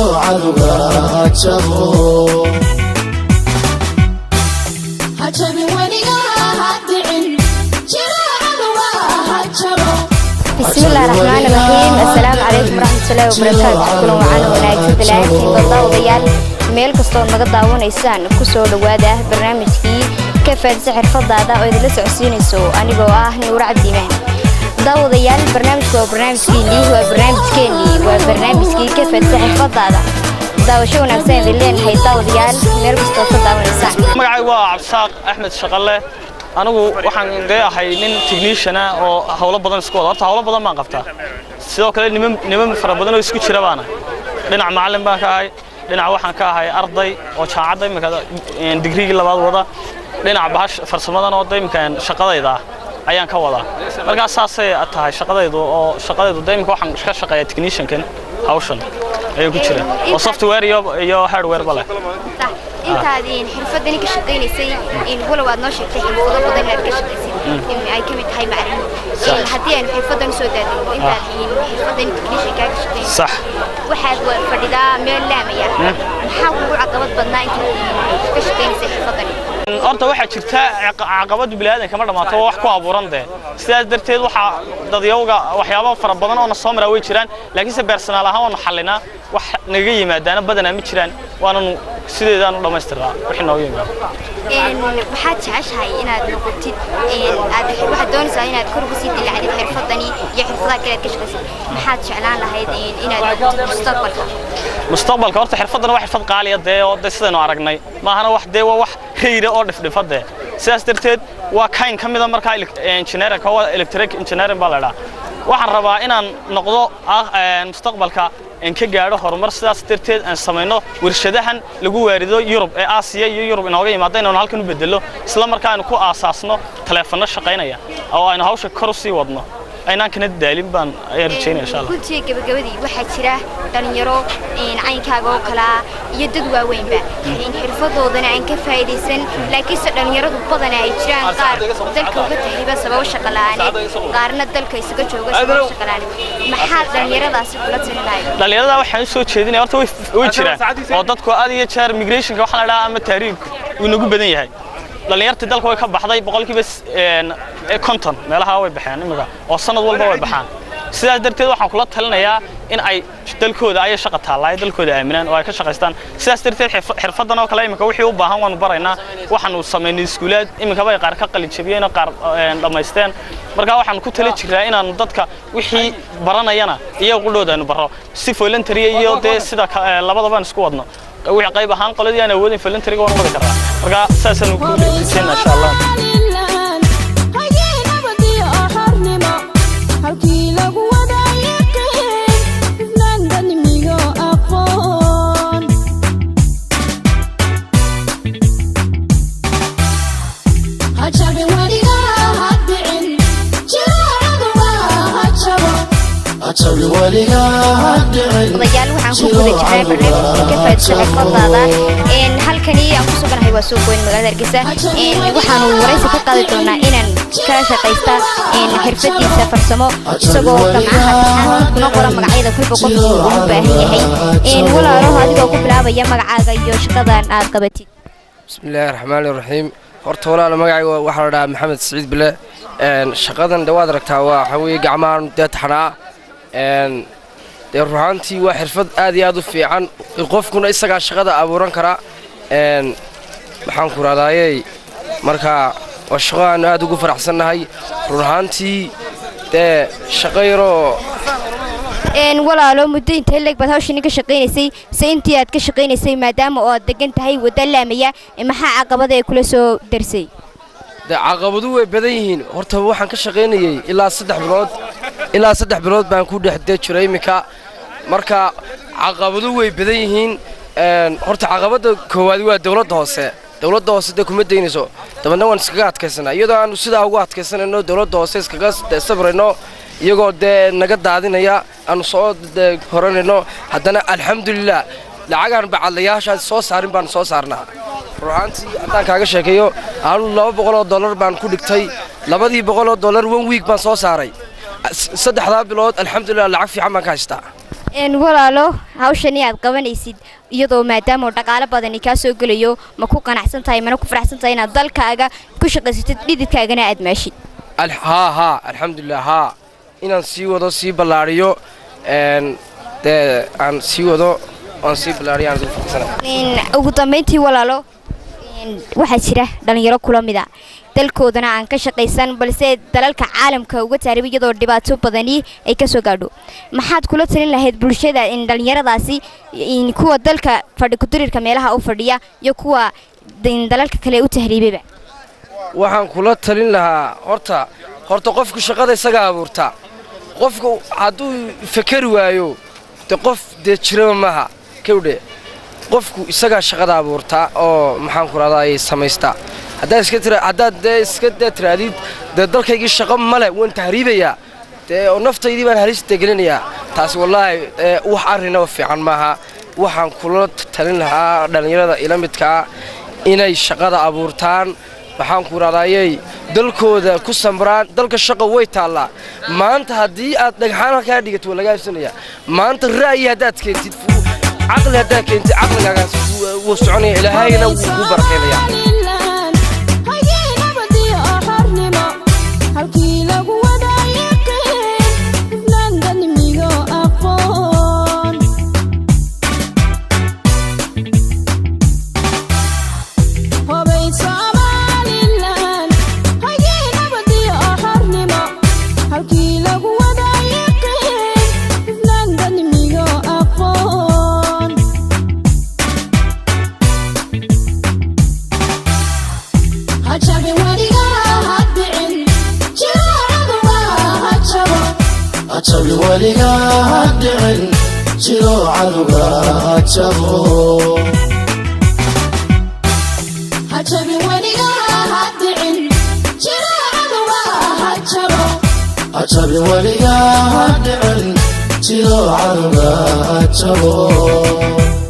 بسم الله الرحمن الرحيم. السلام عليكم ورحمة الله وبركاته. كلوا معنا ونعيش بالعافية والله ويال ميل كستون نقد داون إنسان كسر وواده برنامجكي كفايدayso xirfadaada oo idin la socodsiinayso anigoo ah Nuura Cabdimaan. daawadayaal barnaamijku waa barnaamijkii kafaaidayso xirfadaada. daawasho wanaagsan idin leenahay daawadayaal meel kasta oo ka daawanaysan. magacaygu waa Cabsaaq Axmed Shaqalle. anigu waxaan leeyahay nin technician ah oo hawlo badan isku wada. horta hawlo badan baan qabtaa. sidoo kale niman fara badan oo isku jira baana. dhinac macallin baan ka ahay, dhinac waxaan ka ahay arday oo jaamacad imika degree labaad wada. dhinac bahash farsamadan oo imkaan shaqadayda ayaan ka wadaa. marka saasay tahay shaqadaydu imika waxaan ka shaqeeyaa technician-kan hawshan ayuu ku jira oo software iyo hardware bale. intaadin xirfadani ka shaqeynaysay in walaw aad noo sheegtay xirfado badan aad ka shaqeysay in ay ka mid tahay macallin haddii aan xirfadan soo daadin intaadin xirfadan technician ka shaqeynay sax waxaad fadhidaa meel laamaya maxaa kugu caqabad badnaa intaad ka shaqeynaysay xirfadani horta waxaa jirta caqabad bilaadan kama dhamaato wax ku abuuran sidaas darteed waxa dadyowga waxyaabo fara badan oo soo maraa way jiraan laakiin se personal ahaan oo xalinaa wax naga yimaadana badanaa ma jiraan waana sideedaan u dhamaystiraa wixii nooga yimaado waxaad jeceshahay inaad noqotid waxaad doonaysaa inaad kor ugu sii dilaacdid xirfadani iyo xirfadaha kale ka shaqeysid maxaad jeclaan lahayd inaad noqotid mustaqbalka horta xirfadan waa xirfad qaali ah oo sidaynu aragnay maahana wax waa wax khayra oo dhifdhifade sidaas darteed waa kayn kamid ah marka engineering oo electric engineering baa la dhahaa waxaan rabaa inaan noqdo mustaqbalka in ka gaaro horumar sidaas darteed aan sameeyno warshadahan lagu waarido Yurub ee Aasiya iyo Yurub inooga yimaado inaan halkan u bedelo isla markaana ku aasaasno telefoonno shaqeynaya oo aynu hawsha kor u sii wadno aynaan kana daalin baan ayaan rajaynaa insha Allah. Kuntii gabagabadii waxaa jira dhalinyaro caynkaaga oo kala iyo dad waaweynba in xirfadoodana aan ka faa'iideysan laakiin se dhalinyaradu badan ay jiraan qaar dalka uga tahriiba sabab shaqo la'aan qaarna dalka isaga jooga sabab shaqo la'aan maxaa dhalinyaradaasi kula talinayo dhalinyarada waxaan soo jeedinay horta way jiraan oo dadku aad iyo jeer migration-ka waxa la dhahaa ama taariikhku uu nagu badan yahay dhalinyarta dalka way ka baxday boqolkiiba 50 meelaha way baxeen imika oo sanad walba way baxaan sidaas darteed waxaan kula talinayaa in ay dalkooda ay shaqo taalaay dalkooda aaminaan oo ay ka shaqeystaan sidaas darteed xirfadan oo kale imika wixii u baahan waan baraynaa waxaan u sameeynay iskuulaad imika bay qaar ka qalin jabiyeen qaar dhamaysteen marka waxaan ku tali jiraa inaan dadka wixii baranayana iyagu dhoodaanu baro si voluntary iyo sida labadaba isku wadno wixii qayb ahaan qoladii aan awoodin voluntary waan wada karaa marka saasaan ku leeyahay insha Allah odayaal waxaan ku guda jiray barnaamijka kafaaidayso xirfadaada halkani aan ku suganahay waa suuq weyn magaalada Hargeysa waxaanu waraysi ka qaadi doonaa inaan ka shaqeysta xirfadiisa farsamo isagoo gamcaha kuna qoran magacyada kulba qofku u baahan yahay walaalo adigoo ku bilaabaya magacaaga iyo shaqadan aad qabatid bismillaahir rahmaanir rahiim horta walaalo magacayga waxa la dhahaa Maxamed Saciid Bile shaqadan dhawaad aragtaa waxa weeye gacmahan taxanaa ruuxantii waa xirfad aad iyo aad u fiican qofkuna isaga shaqada abuuran kara waxaan ku raadaayay marka waa shaqo aan aad ugu faraxsanahay ruuxantii shaqayro walaalo muddo intee leeg baad hawshan ka shaqeynaysay intii aad ka shaqeynaysay maadaama oo aad degan tahay wada laamaya maxaa caqabad ay kula soo darsay caqabadu way badan yihiin horta waxaan ka shaqeynayay ilaa 3 bilood baan ku dhex jiray imika marka caqabadu way badan yihiin horta caqabada koowaad waa dawladda hoose kuma deynayso dabadna waan iskaga adkaysanaa iyadoo aan sidaa ugu adkaysanayno dawladda hoose iskaga sabrayno iyagoo naga daadinaya aan soo horanayno haddana alxamdulillah lacagaan bacadlayaashaas soo saarin baan soo saarnaa ruuxantii haddaan kaaga sheekeeyo aanu $200 baan ku dhigtay $200 1 week baan soo saaray 3 bilood alxamdulillah lacag fiican baan ka haystaa إن ولا له هاوشني عاد قبنا يسيد يضو ما دام وتقال بدني كاسو قليو مكو قناع سنتاي منو كفر حسن تاينا ضل كاجا كوش قصيت تريد كاجنا أد ماشي ها الحمد لله ها إن سيو ذا سي بلاريو إن أن سيو ذا أن سي بلاريو أن زوج إن وقتمتي ولا له إن واحد شره دلني يرى كلام مدا dalkoodana aan ka shaqaysan balse dalalka caalamka uga taariibay iyadoo dhibaato badani ay ka soo gaadho maxaad kula talin lahayd bulshada in dhalinyaradaasi in kuwa dalka fadhi ku dirirka meelaha u fadhiya iyo kuwa dalalka kale u tahriibay waxaan kula talin lahaa horta qofku shaqada isaga abuurta qofku hadduu fikir waayo qof jira maaha kawdhe qofku isaga shaqada abuurta oo maxaan ku raadayay sameystaa haddaad iska tiraadid dalkaygii shaqo male waan tahriibaya oo naftaydii baan halista gelinayaa taas wallaahi wax arrinaba fiican maaha waxaan kula talin lahaa dhalinyarada ila midka inay shaqada abuurtaan waxaan ku raadayay dalkooda ku samraan dalka shaqo way taallaa maanta haddii aad dhagxaan halkaa dhigato laga haysanaya maanta ra'yi haddaad keentid caqli haddaad keentid caqligaagaas wuu soconaya ilaahayna wuu ku barakeynaya أتبي وليا هدعن جلو عدوغا هتشبو أتبي وليا هدعن جلو عدوغا هتشبو أتبي وليا هدعن جلو عدوغا هتشبو